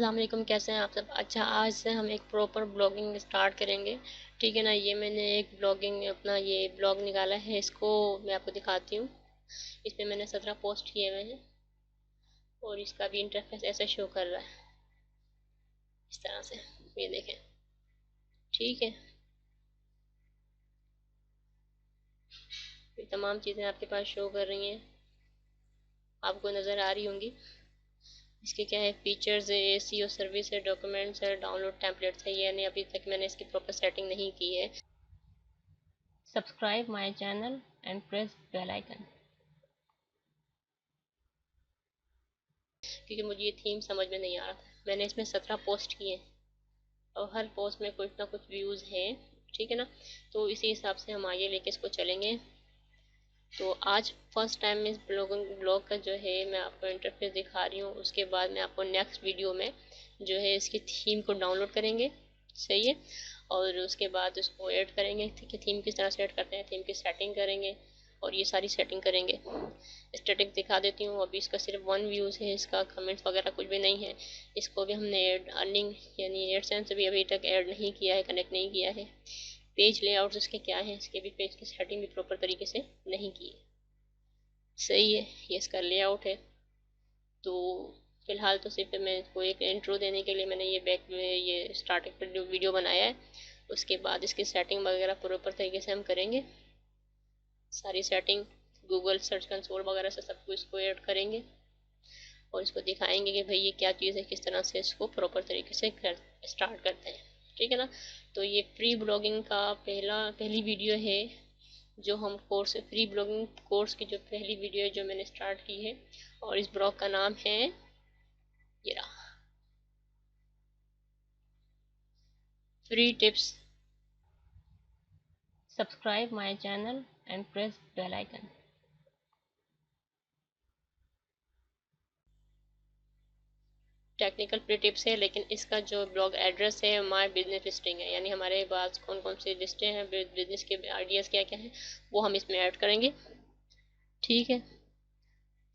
अस्सलाम वालेकुम, कैसे हैं आप सब। अच्छा, आज से हम एक प्रॉपर ब्लॉगिंग स्टार्ट करेंगे, ठीक है ना। ये मैंने एक ब्लॉगिंग अपना ये ब्लॉग निकाला है, इसको मैं आपको दिखाती हूँ। इसमें मैंने 17 पोस्ट किए हुए हैं और इसका भी इंटरफेस ऐसे शो कर रहा है, इस तरह से। ये देखें, ठीक है। ये तमाम चीज़ें आपके पास शो कर रही हैं, आपको नज़र आ रही होंगी। इसके क्या है, फीचर्स है, एसीओ सर्विस है, डॉक्यूमेंट्स है, डाउनलोड टेम्पलेट्स है। ये नहीं, अभी तक मैंने इसकी प्रॉपर सेटिंग नहीं की है। Subscribe my channel and press bell icon, क्योंकि मुझे ये थीम समझ में नहीं आ रहा था। मैंने इसमें 17 पोस्ट किए और हर पोस्ट में कुछ ना कुछ व्यूज़ हैं, ठीक है ना। तो इसी हिसाब से हम आगे लेके इसको चलेंगे। तो आज फर्स्ट टाइम इस ब्लॉग का जो है मैं आपको इंटरफेस दिखा रही हूँ। उसके बाद मैं आपको नेक्स्ट वीडियो में जो है इसकी थीम को डाउनलोड करेंगे, सही है। और उसके बाद उसको ऐड करेंगे कि थीम किस तरह से ऐड करते हैं, थीम की सेटिंग करेंगे और ये सारी सेटिंग करेंगे। स्टैटिक दिखा देती हूँ। अभी इसका सिर्फ 1 व्यूज़ है, इसका कमेंट्स वगैरह कुछ भी नहीं है। इसको भी हमने ऐड अर्निंग यानी एडसेंस भी अभी तक ऐड नहीं किया है, कनेक्ट नहीं किया है। पेज लेआउट्स इसके क्या है, इसके भी पेज की सेटिंग भी प्रॉपर तरीके से नहीं की है, सही है। ये इसका लेआउट है। तो फिलहाल तो सिर्फ मैं इसको एक इंट्रो देने के लिए मैंने ये बैक में ये स्टार्टिंग पर जो वीडियो बनाया है। उसके बाद इसकी सेटिंग वगैरह प्रॉपर तरीके से हम करेंगे। सारी सेटिंग गूगल सर्च कंसोल वगैरह से सब कुछ इसको ऐड करेंगे और इसको दिखाएंगे कि भाई ये क्या चीज़ है, किस तरह से इसको प्रॉपर तरीके से स्टार्ट करते हैं, ठीक है ना। तो ये फ्री ब्लॉगिंग का पहली वीडियो है जो हम कोर्स फ्री ब्लॉगिंग कोर्स की जो पहली वीडियो है जो मैंने स्टार्ट की है। और इस ब्लॉग का नाम है ये रहा, free tips. Subscribe my channel and press bell icon. Technical free tips है, लेकिन इसका जो ब्लॉग एड्रेस है माय बिजनेस लिस्टिंग है, यानी हमारे पास कौन कौन सी लिस्टें हैं, बिजनेस के आइडियाज़ क्या क्या हैं, वो हम इसमें ऐड करेंगे, ठीक है।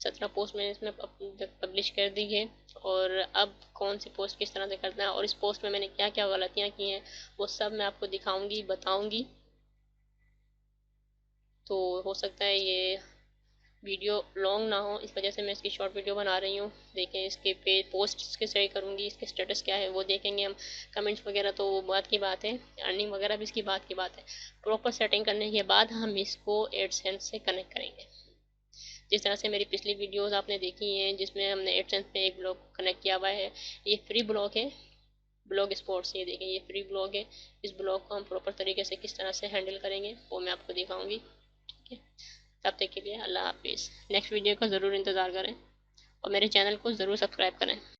17 पोस्ट मैंने इसमें पब्लिश कर दी है। और अब कौन सी पोस्ट किस तरह से करना है और इस पोस्ट में मैंने क्या क्या गलतियाँ की हैं वो सब मैं आपको दिखाऊंगी, बताऊंगी। तो हो सकता है ये वीडियो लॉन्ग ना हो, इस वजह से मैं इसकी शॉर्ट वीडियो बना रही हूँ। देखें, इसके पे पोस्ट इसके सही करूँगी, इसके स्टेटस क्या है वो देखेंगे हम। कमेंट्स वगैरह तो वो बात की बात है, अर्निंग वगैरह भी इसकी बात की बात है। प्रॉपर सेटिंग करने के बाद हम इसको एडसेंस से कनेक्ट करेंगे। जिस तरह से मेरी पिछली वीडियोस आपने देखी हैं जिसमें हमने एडसेंस पे एक ब्लॉग कनेक्ट किया हुआ है। ये फ्री ब्लॉग है, ब्लॉग स्पॉट्स। ये देखें, ये फ्री ब्लॉग है। इस ब्लॉग को हम प्रॉपर तरीके से किस तरह से हैंडल करेंगे वो मैं आपको दिखाऊंगी, ठीक है। तब तक के लिए अल्लाह हाफिज़। नेक्स्ट वीडियो का ज़रूर इंतज़ार करें और मेरे चैनल को ज़रूर सब्सक्राइब करें।